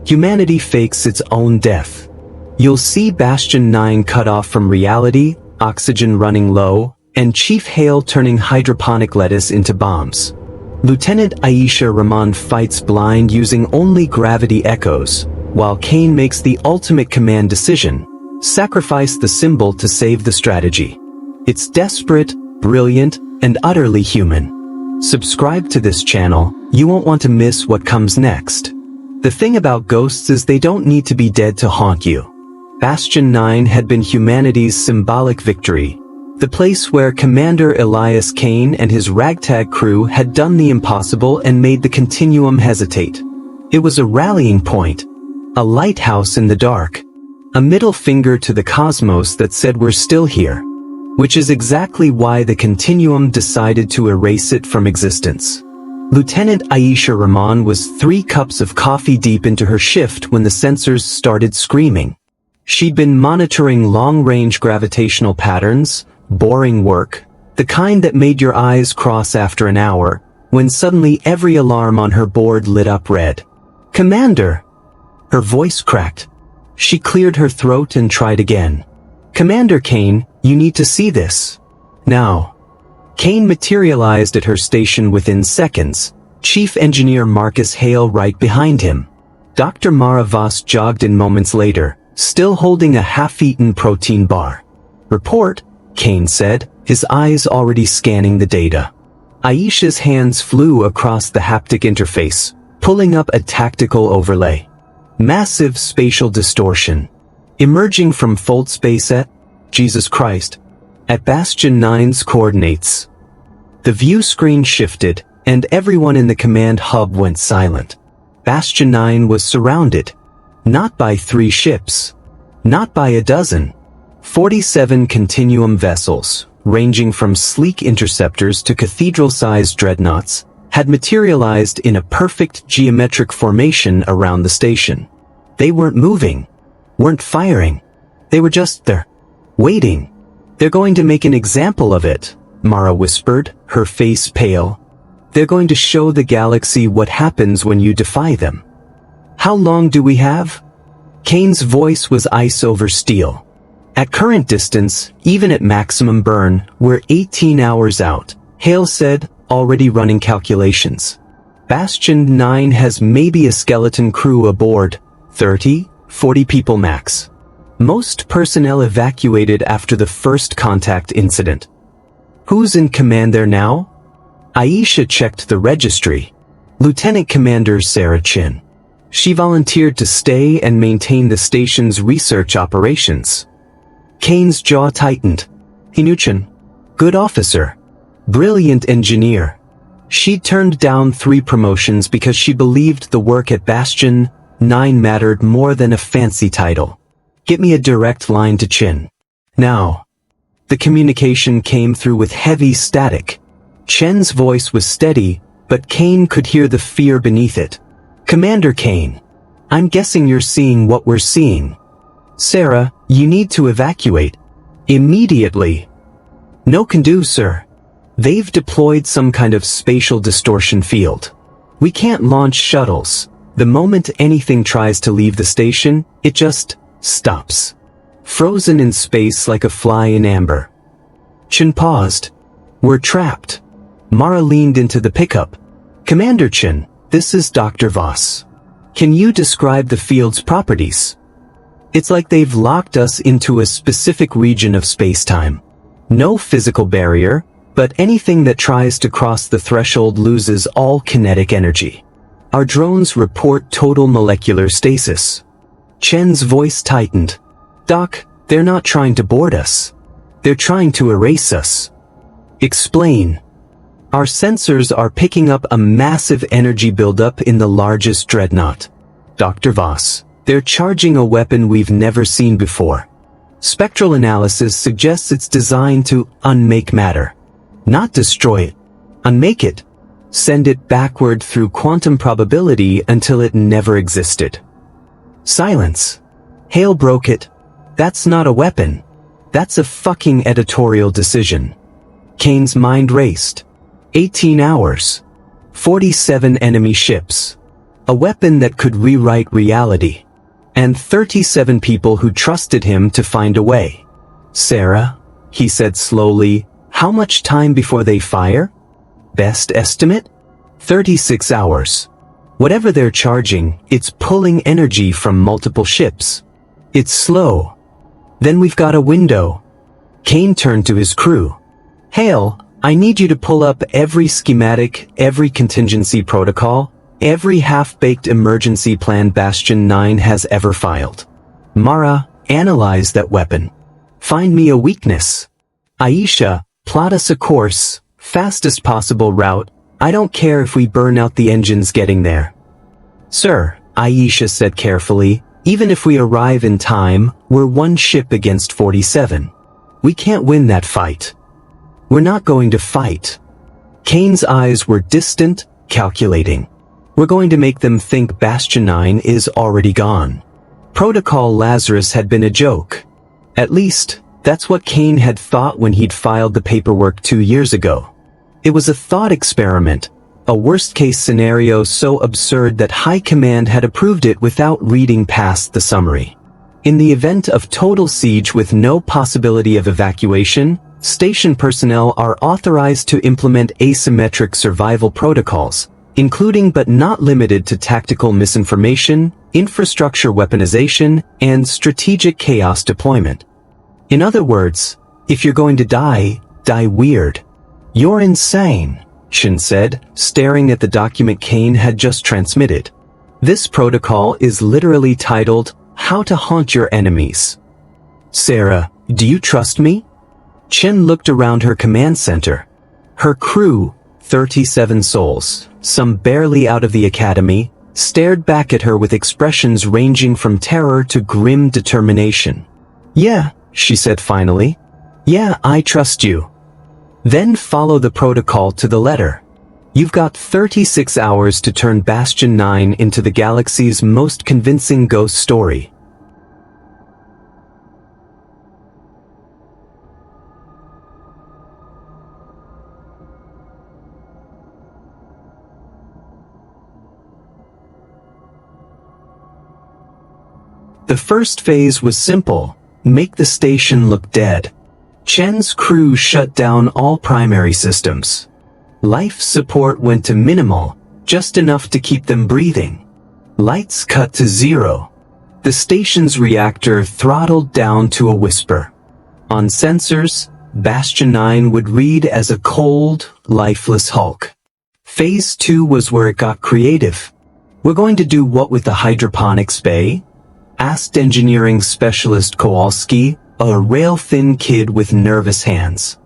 Humanity fakes its own death. You'll see Bastion 9 cut off from reality, oxygen running low, and Chief Hale turning hydroponic lettuce into bombs. Lieutenant Aisha Rahman fights blind using only gravity echoes, while Kane makes the ultimate command decision: sacrifice the symbol to save the strategy. It's desperate, brilliant, and utterly human. Subscribe to this channel, you won't want to miss what comes next. The thing about ghosts is they don't need to be dead to haunt you. Bastion 9 had been humanity's symbolic victory, the place where Commander Elias Kane and his ragtag crew had done the impossible and made the Continuum hesitate. It was a rallying point, a lighthouse in the dark, a middle finger to the cosmos that said we're still here, which is exactly why the Continuum decided to erase it from existence. Lieutenant Aisha Rahman was 3 cups of coffee deep into her shift when the sensors started screaming. She'd been monitoring long-range gravitational patterns, boring work, the kind that made your eyes cross after an hour, when suddenly every alarm on her board lit up red. "Commander!" Her voice cracked. She cleared her throat and tried again. "Commander Kane, you need to see this. Now." Kane materialized at her station within seconds, Chief Engineer Marcus Hale right behind him. Dr. Mara Voss jogged in moments later, still holding a half-eaten protein bar. "Report," Kane said, his eyes already scanning the data. Aisha's hands flew across the haptic interface, pulling up a tactical overlay. Massive spatial distortion. Emerging from fold space at, Jesus Christ, at Bastion 9's coordinates. The view screen shifted, and everyone in the command hub went silent. Bastion 9 was surrounded. Not by 3 ships. Not by a dozen. 47 Continuum vessels, ranging from sleek interceptors to cathedral-sized dreadnoughts, had materialized in a perfect geometric formation around the station. They weren't moving, weren't firing. They were just there, waiting. "They're going to make an example of it," Mara whispered, her face pale. "They're going to show the galaxy what happens when you defy them." "How long do we have?" Kane's voice was ice over steel. "At current distance, even at maximum burn, we're 18 hours out," Hale said, already running calculations. "Bastion 9 has maybe a skeleton crew aboard, 30, 40 people max. Most personnel evacuated after the first contact incident." "Who's in command there now?" Aisha checked the registry. Lieutenant Commander Sarah Chen. She volunteered to stay and maintain the station's research operations. Kane's jaw tightened. He knew Chen. Good officer. Brilliant engineer. She'd turned down 3 promotions because she believed the work at Bastion 9 mattered more than a fancy title. "Get me a direct line to Chen. Now." The communication came through with heavy static. Chen's voice was steady, but Kane could hear the fear beneath it. "Commander Kane, I'm guessing you're seeing what we're seeing. Sarah, you need to evacuate. Immediately." "No can do, sir. They've deployed some kind of spatial distortion field. We can't launch shuttles. The moment anything tries to leave the station, it just stops. Frozen in space like a fly in amber." Chen paused. "We're trapped." Mara leaned into the pickup. "Commander Chen, this is Dr. Voss. Can you describe the field's properties?" "It's like they've locked us into a specific region of space-time. No physical barrier, but anything that tries to cross the threshold loses all kinetic energy. Our drones report total molecular stasis." Chen's voice tightened. "Doc, they're not trying to board us. They're trying to erase us." "Explain." "Our sensors are picking up a massive energy buildup in the largest dreadnought. Dr. Voss, they're charging a weapon we've never seen before. Spectral analysis suggests it's designed to unmake matter. Not destroy it. Unmake it. Send it backward through quantum probability until it never existed." Silence. Hale broke it. "That's not a weapon. That's a fucking editorial decision." Kane's mind raced. 18 hours. 47 enemy ships. A weapon that could rewrite reality. And 37 people who trusted him to find a way. Sarah, he said slowly, how much time before they fire? Best estimate? 36 hours. Whatever they're charging, it's pulling energy from multiple ships. It's slow. Then we've got a window. Kane turned to his crew. Hale, I need you to pull up every schematic, every contingency protocol, every half-baked emergency plan Bastion 9 has ever filed. Mara, analyze that weapon. Find me a weakness. Aisha, plot us a course, fastest possible route. I don't care if we burn out the engines getting there. Sir, Aisha said carefully, even if we arrive in time, we're one ship against 47. We can't win that fight. We're not going to fight. Kane's eyes were distant, calculating. We're going to make them think Bastion 9 is already gone. Protocol Lazarus had been a joke. At least, that's what Kane had thought when he'd filed the paperwork 2 years ago. It was a thought experiment, a worst-case scenario so absurd that High Command had approved it without reading past the summary. In the event of total siege with no possibility of evacuation, station personnel are authorized to implement asymmetric survival protocols, including but not limited to tactical misinformation, infrastructure weaponization, and strategic chaos deployment. In other words, if you're going to die, die weird. You're insane, Chen said, staring at the document Kane had just transmitted. This protocol is literally titled, How to Haunt Your Enemies. Sarah, do you trust me? Chen looked around her command center. Her crew, 37 souls, some barely out of the academy, stared back at her with expressions ranging from terror to grim determination. Yeah, she said finally. Yeah, I trust you. Then follow the protocol to the letter. You've got 36 hours to turn Bastion 9 into the galaxy's most convincing ghost story. The first phase was simple, make the station look dead. Chen's crew shut down all primary systems. Life support went to minimal, just enough to keep them breathing. Lights cut to 0. The station's reactor throttled down to a whisper. On sensors, Bastion 9 would read as a cold, lifeless hulk. Phase 2 was where it got creative. We're going to do what with the hydroponics bay? Asked engineering specialist Kowalski, a rail-thin kid with nervous hands.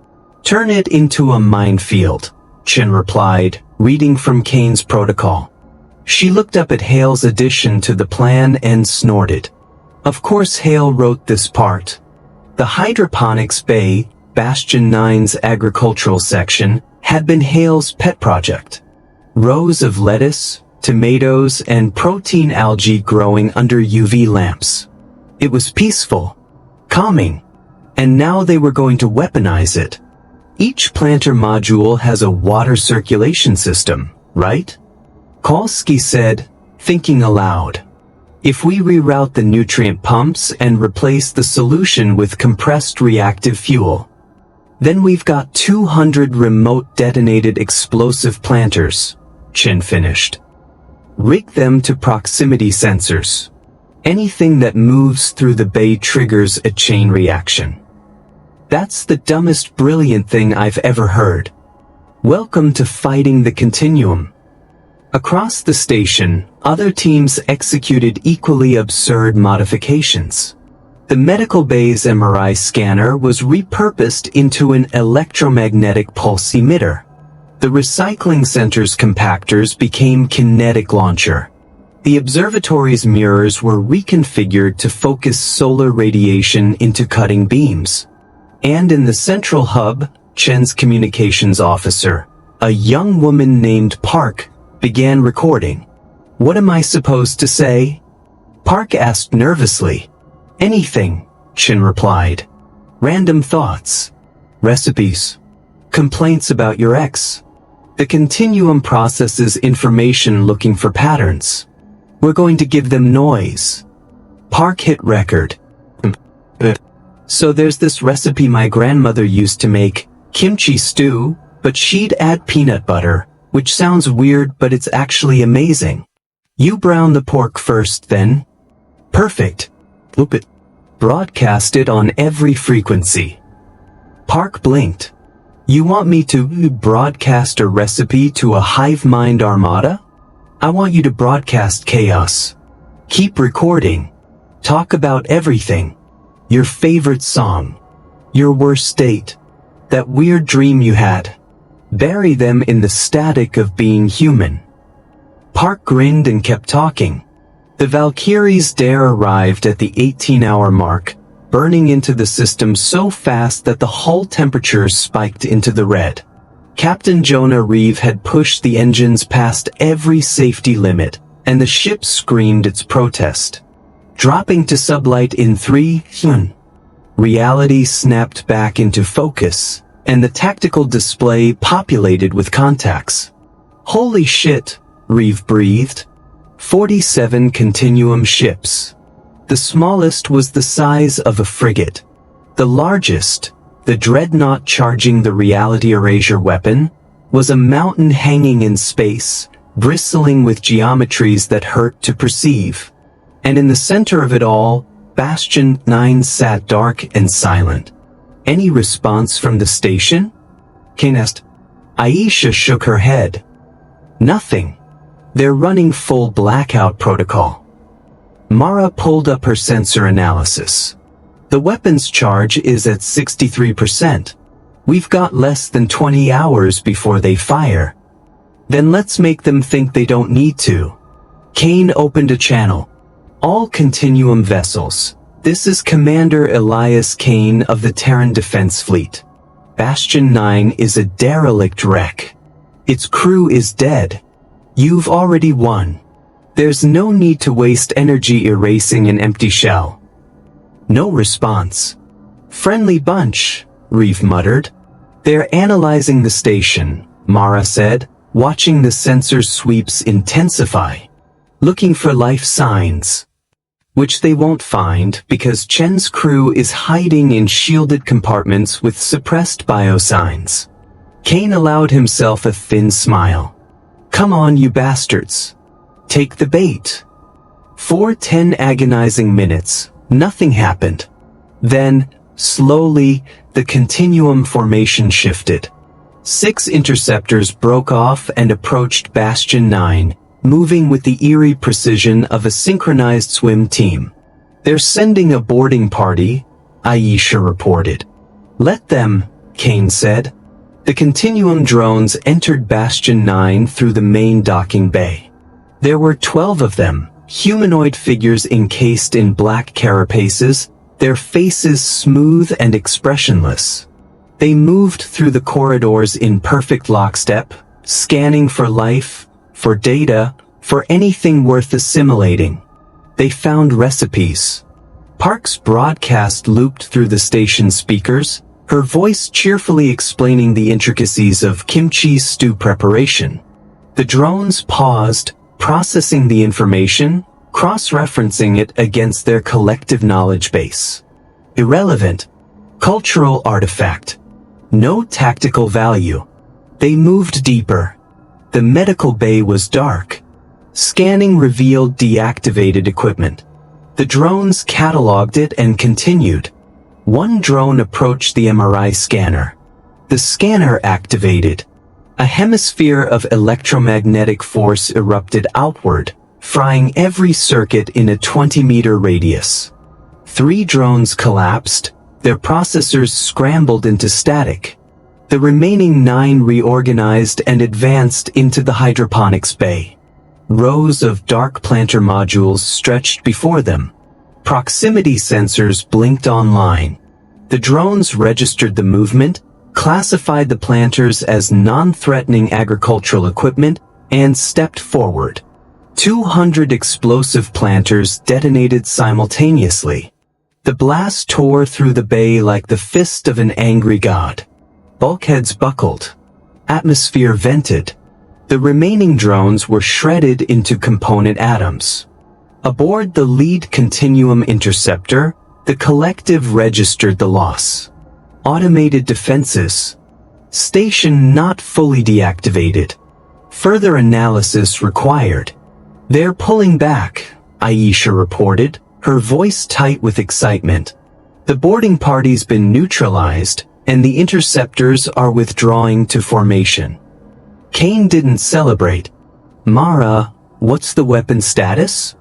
Turn it into a minefield, Chen replied, reading from Kane's protocol. She looked up at Hale's addition to the plan and snorted. Of course Hale wrote this part. The hydroponics bay, Bastion 9's agricultural section, had been Hale's pet project. Rows of lettuce, tomatoes, and protein algae growing under UV lamps. It was peaceful, calming, and now they were going to weaponize it. Each planter module has a water circulation system, right? Kowalski said, thinking aloud. If we reroute the nutrient pumps and replace the solution with compressed reactive fuel, then we've got 200 remote detonated explosive planters, Chen finished. Rig them to proximity sensors. Anything that moves through the bay triggers a chain reaction. That's the dumbest brilliant thing I've ever heard. Welcome to fighting the Continuum. Across the station, other teams executed equally absurd modifications. The medical bay's MRI scanner was repurposed into an electromagnetic pulse emitter. The recycling center's compactors became kinetic launcher. The observatory's mirrors were reconfigured to focus solar radiation into cutting beams. And in the central hub, Chen's communications officer, a young woman named Park, began recording. What am I supposed to say? Park asked nervously. Anything, Chen replied. Random thoughts. Recipes. Complaints about your ex. The Continuum processes information looking for patterns. We're going to give them noise. Park hit record. So there's this recipe my grandmother used to make, kimchi stew, but she'd add peanut butter, which sounds weird but it's actually amazing. You brown the pork first then. Perfect. Loop it. Broadcast it on every frequency. Park blinked. You want me to broadcast a recipe to a hive-mind armada? I want you to broadcast chaos. Keep recording. Talk about everything. Your favorite song. Your worst date. That weird dream you had. Bury them in the static of being human. Park grinned and kept talking. The Valkyrie's dare arrived at the 18-hour mark, burning into the system so fast that the hull temperatures spiked into the red. Captain Jonah Reeve had pushed the engines past every safety limit, and the ship screamed its protest. Dropping to sublight in 3, reality snapped back into focus, and the tactical display populated with contacts. Holy shit, Reeve breathed. 47 Continuum ships. The smallest was the size of a frigate. The largest, the dreadnought charging the reality erasure weapon, was a mountain hanging in space, bristling with geometries that hurt to perceive. And in the center of it all, Bastion 9 sat dark and silent. Any response from the station? Kane asked. Aisha shook her head. Nothing. They're running full blackout protocol. Mara pulled up her sensor analysis. The weapons charge is at 63%. We've got less than 20 hours before they fire. Then let's make them think they don't need to. Kane opened a channel. All Continuum vessels. This is Commander Elias Kane of the Terran Defense Fleet. Bastion 9 is a derelict wreck. Its crew is dead. You've already won. There's no need to waste energy erasing an empty shell. No response. Friendly bunch, Reeve muttered. They're analyzing the station, Mara said, watching the sensor sweeps intensify. Looking for life signs. Which they won't find because Chen's crew is hiding in shielded compartments with suppressed biosigns. Kane allowed himself a thin smile. Come on, you bastards. Take the bait. For 10 agonizing minutes, nothing happened. Then, slowly, the Continuum formation shifted. 6 interceptors broke off and approached Bastion 9, moving with the eerie precision of a synchronized swim team. They're sending a boarding party, Aisha reported. Let them, Kane said. The Continuum drones entered Bastion 9 through the main docking bay. There were 12 of them, humanoid figures encased in black carapaces, their faces smooth and expressionless. They moved through the corridors in perfect lockstep, scanning for life, for data, for anything worth assimilating. They found recipes. Park's broadcast looped through the station speakers, her voice cheerfully explaining the intricacies of kimchi stew preparation. The drones paused, processing the information, cross-referencing it against their collective knowledge base. Irrelevant. Cultural artifact. No tactical value. They moved deeper. The medical bay was dark. Scanning revealed deactivated equipment. The drones cataloged it and continued. One drone approached the MRI scanner. The scanner activated. A hemisphere of electromagnetic force erupted outward, frying every circuit in a 20-meter radius. 3 drones collapsed, their processors scrambled into static. The remaining 9 reorganized and advanced into the hydroponics bay. Rows of dark planter modules stretched before them. Proximity sensors blinked online. The drones registered the movement, classified the planters as non-threatening agricultural equipment, and stepped forward. 200 explosive planters detonated simultaneously. The blast tore through the bay like the fist of an angry god. Bulkheads buckled. Atmosphere vented. The remaining drones were shredded into component atoms. Aboard the lead Continuum interceptor, the collective registered the loss. Automated defenses. Station not fully deactivated. Further analysis required. They're pulling back, Aisha reported, her voice tight with excitement. The boarding party's been neutralized, and the interceptors are withdrawing to formation. Kane didn't celebrate. Mara, what's the weapon status?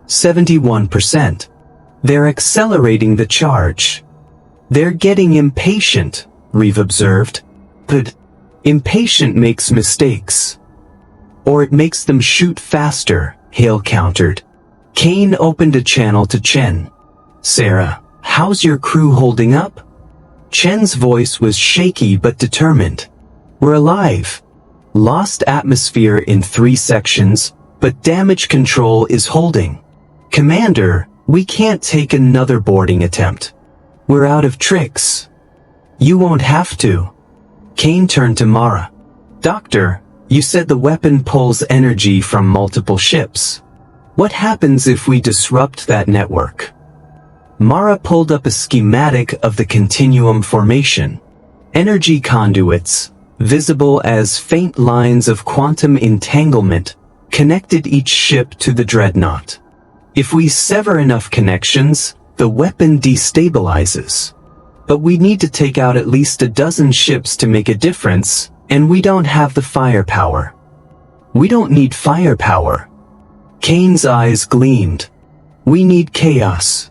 71%. They're accelerating the charge. They're getting impatient, Reeve observed. But impatient makes mistakes. Or it makes them shoot faster, Hale countered. Kane opened a channel to Chen. Sarah, how's your crew holding up? Chen's voice was shaky but determined. We're alive. Lost atmosphere in 3 sections, but damage control is holding. Commander, we can't take another boarding attempt. We're out of tricks. You won't have to. Kane turned to Mara. Doctor, you said the weapon pulls energy from multiple ships. What happens if we disrupt that network? Mara pulled up a schematic of the Continuum formation. Energy conduits, visible as faint lines of quantum entanglement, connected each ship to the dreadnought. If we sever enough connections, the weapon destabilizes. But we need to take out at least a dozen ships to make a difference, and we don't have the firepower. We don't need firepower. Kane's eyes gleamed. We need chaos.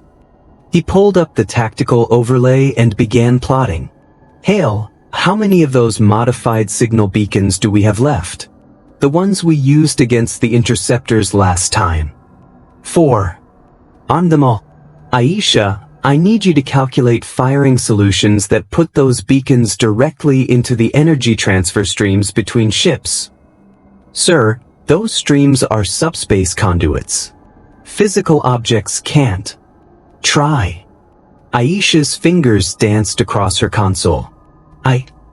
He pulled up the tactical overlay and began plotting. Hale, how many of those modified signal beacons do we have left? The ones we used against the interceptors last time. 4. On them all. Aisha, I need you to calculate firing solutions that put those beacons directly into the energy transfer streams between ships. Sir, those streams are subspace conduits. Physical objects can't. Try. Aisha's fingers danced across her console.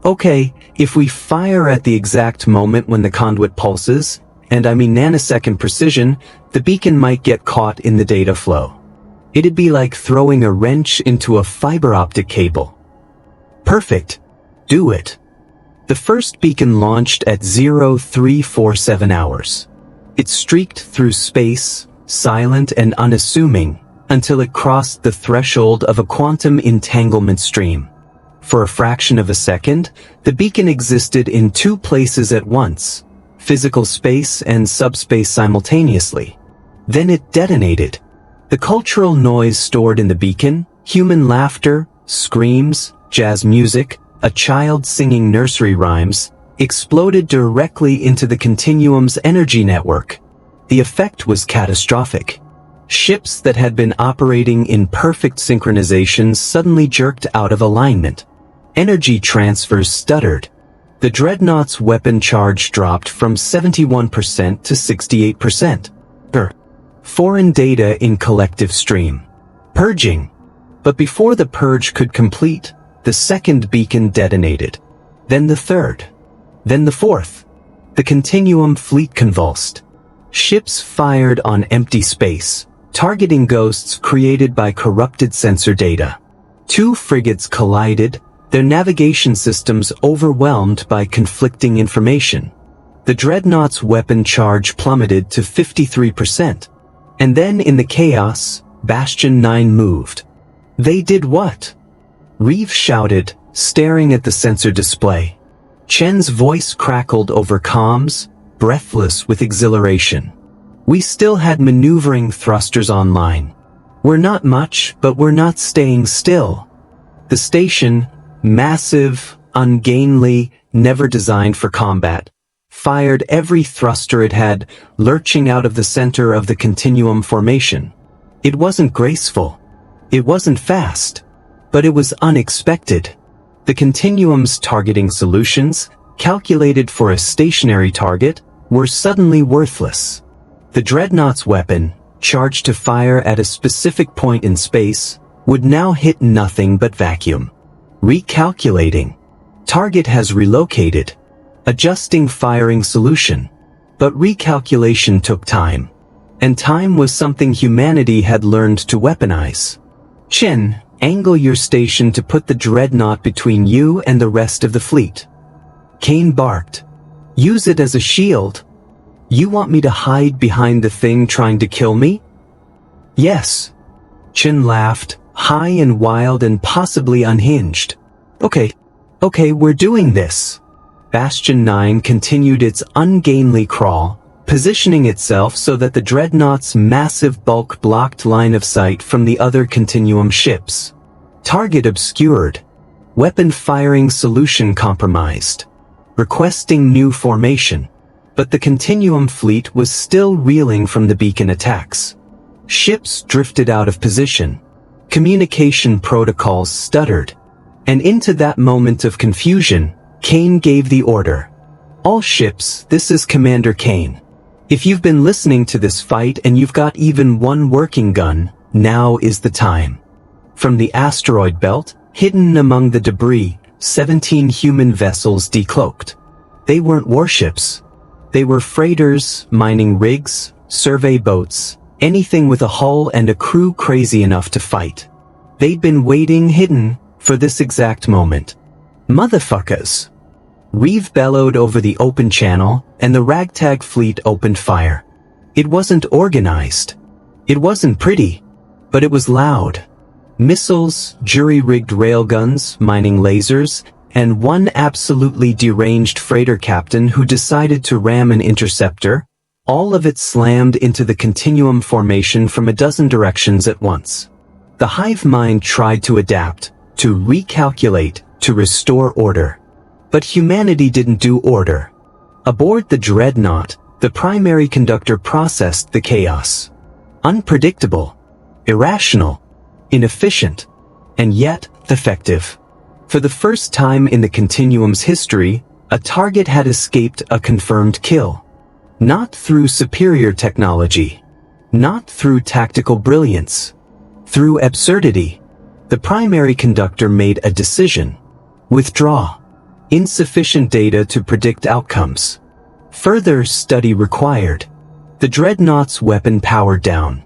Okay, if we fire at the exact moment when the conduit pulses, and I mean nanosecond precision, the beacon might get caught in the data flow. It'd be like throwing a wrench into a fiber optic cable. Perfect. Do it. The first beacon launched at 0347 hours. It streaked through space, silent and unassuming, until it crossed the threshold of a quantum entanglement stream. For a fraction of a second, the beacon existed in 2 places at once, physical space and subspace simultaneously. Then it detonated. The cultural noise stored in the beacon, human laughter, screams, jazz music, a child singing nursery rhymes, exploded directly into the Continuum's energy network. The effect was catastrophic. Ships that had been operating in perfect synchronization suddenly jerked out of alignment. Energy transfers stuttered. The dreadnought's weapon charge dropped from 71% to 68%. Foreign data in collective stream. Purging. But before the purge could complete, the second beacon detonated. Then the third. Then the fourth. The Continuum fleet convulsed. Ships fired on empty space, targeting ghosts created by corrupted sensor data. 2 frigates collided, their navigation systems overwhelmed by conflicting information. The dreadnought's weapon charge plummeted to 53%. And then in the chaos, Bastion 9 moved. They did what? Reeve shouted, staring at the sensor display. Chen's voice crackled over comms, breathless with exhilaration. We still had maneuvering thrusters online. We're not much, but we're not staying still. The station, massive, ungainly, never designed for combat, fired every thruster it had, lurching out of the center of the Continuum formation. It wasn't graceful. It wasn't fast. But it was unexpected. The Continuum's targeting solutions, calculated for a stationary target, were suddenly worthless. The dreadnought's weapon, charged to fire at a specific point in space, would now hit nothing but vacuum. Recalculating. Target has relocated. Adjusting firing solution. But recalculation took time. And time was something humanity had learned to weaponize. Chen, angle your station to put the dreadnought between you and the rest of the fleet. Kane barked. Use it as a shield. You want me to hide behind the thing trying to kill me? Yes. Chen laughed, high and wild and possibly unhinged. Okay, we're doing this. Bastion 9 continued its ungainly crawl, positioning itself so that the dreadnought's massive bulk blocked line of sight from the other Continuum ships. Target obscured. Weapon firing solution compromised. Requesting new formation. But the Continuum fleet was still reeling from the beacon attacks. Ships drifted out of position. Communication protocols stuttered. And into that moment of confusion, Kane gave the order. All ships, this is Commander Kane. If you've been listening to this fight and you've got even one working gun, now is the time. From the asteroid belt, hidden among the debris, 17 human vessels decloaked. They weren't warships. They were freighters, mining rigs, survey boats, anything with a hull and a crew crazy enough to fight. They'd been waiting hidden for this exact moment. Motherfuckers! Reeve bellowed over the open channel, and the ragtag fleet opened fire. It wasn't organized. It wasn't pretty. But it was loud. Missiles, jury-rigged railguns, mining lasers, and one absolutely deranged freighter captain who decided to ram an interceptor, all of it slammed into the Continuum formation from a dozen directions at once. The hive-mind tried to adapt, to recalculate, to restore order. But humanity didn't do order. Aboard the dreadnought, the primary conductor processed the chaos. Unpredictable, irrational, inefficient, and yet effective. For the first time in the Continuum's history, a target had escaped a confirmed kill. Not through superior technology. Not through tactical brilliance. Through absurdity. The primary conductor made a decision. Withdraw. Insufficient data to predict outcomes. Further study required. The dreadnought's weapon powered down.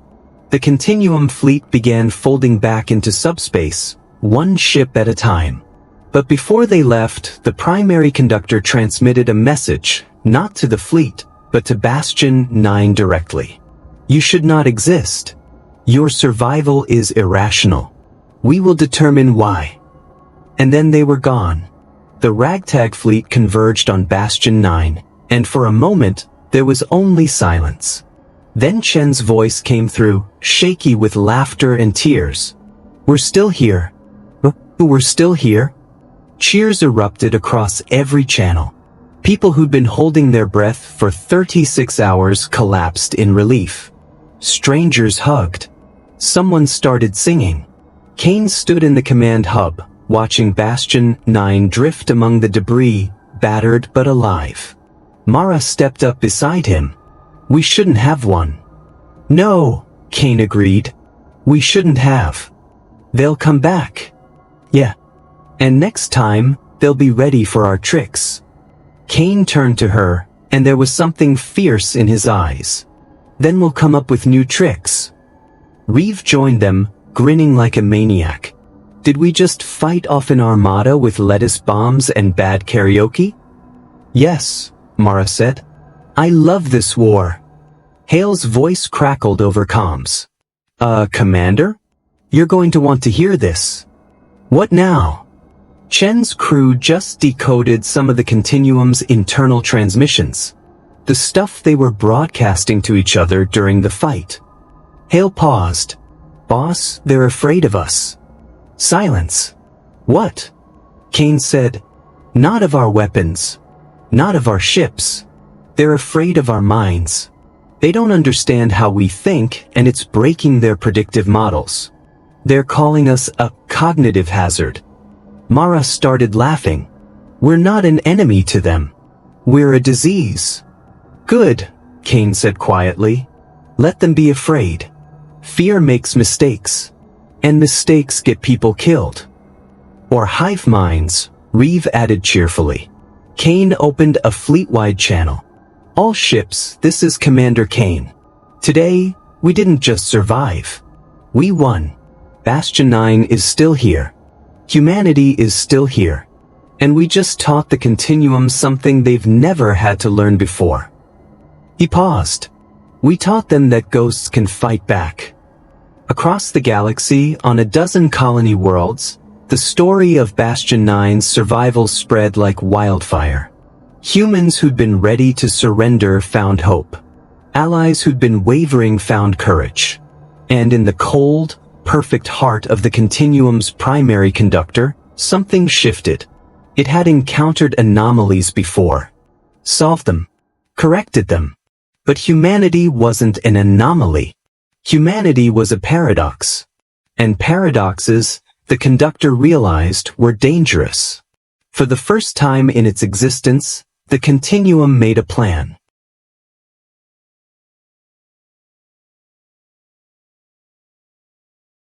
The Continuum fleet began folding back into subspace, one ship at a time. But before they left, the primary conductor transmitted a message, not to the fleet, but to Bastion 9 directly. You should not exist. Your survival is irrational. We will determine why. And then they were gone. The ragtag fleet converged on Bastion 9, and for a moment, there was only silence. Then Chen's voice came through, shaky with laughter and tears. We're still here. We're still here. Cheers erupted across every channel. People who'd been holding their breath for 36 hours collapsed in relief. Strangers hugged. Someone started singing. Kane stood in the command hub, watching Bastion 9 drift among the debris, battered but alive. Mara stepped up beside him. We shouldn't have one. No, Kane agreed. We shouldn't have. They'll come back. Yeah. And next time, they'll be ready for our tricks. Kane turned to her, and there was something fierce in his eyes. Then we'll come up with new tricks. Reeve joined them, grinning like a maniac. Did we just fight off an armada with lettuce bombs and bad karaoke? Yes, Mara said. I love this war. Hale's voice crackled over comms. Commander? You're going to want to hear this. What now? Chen's crew just decoded some of the Continuum's internal transmissions. The stuff they were broadcasting to each other during the fight. Hale paused. Boss, they're afraid of us. Silence. What? Kane said. Not of our weapons. Not of our ships. They're afraid of our minds. They don't understand how we think, and it's breaking their predictive models. They're calling us a cognitive hazard. Mara started laughing. We're not an enemy to them. We're a disease. Good, Kane said quietly. Let them be afraid. Fear makes mistakes. And mistakes get people killed. Or hive minds, Reeve added cheerfully. Kane opened a fleet-wide channel. All ships, this is Commander Kane. Today, we didn't just survive. We won. Bastion 9 is still here. Humanity is still here. And we just taught the Continuum something they've never had to learn before. He paused. We taught them that ghosts can fight back. Across the galaxy, on a dozen colony worlds, the story of Bastion 9's survival spread like wildfire. Humans who'd been ready to surrender found hope. Allies who'd been wavering found courage. And in the cold, perfect heart of the Continuum's primary conductor, something shifted. It had encountered anomalies before. Solved them. Corrected them. But humanity wasn't an anomaly. Humanity was a paradox. And paradoxes, the conductor realized, were dangerous. For the first time in its existence, the Continuum made a plan.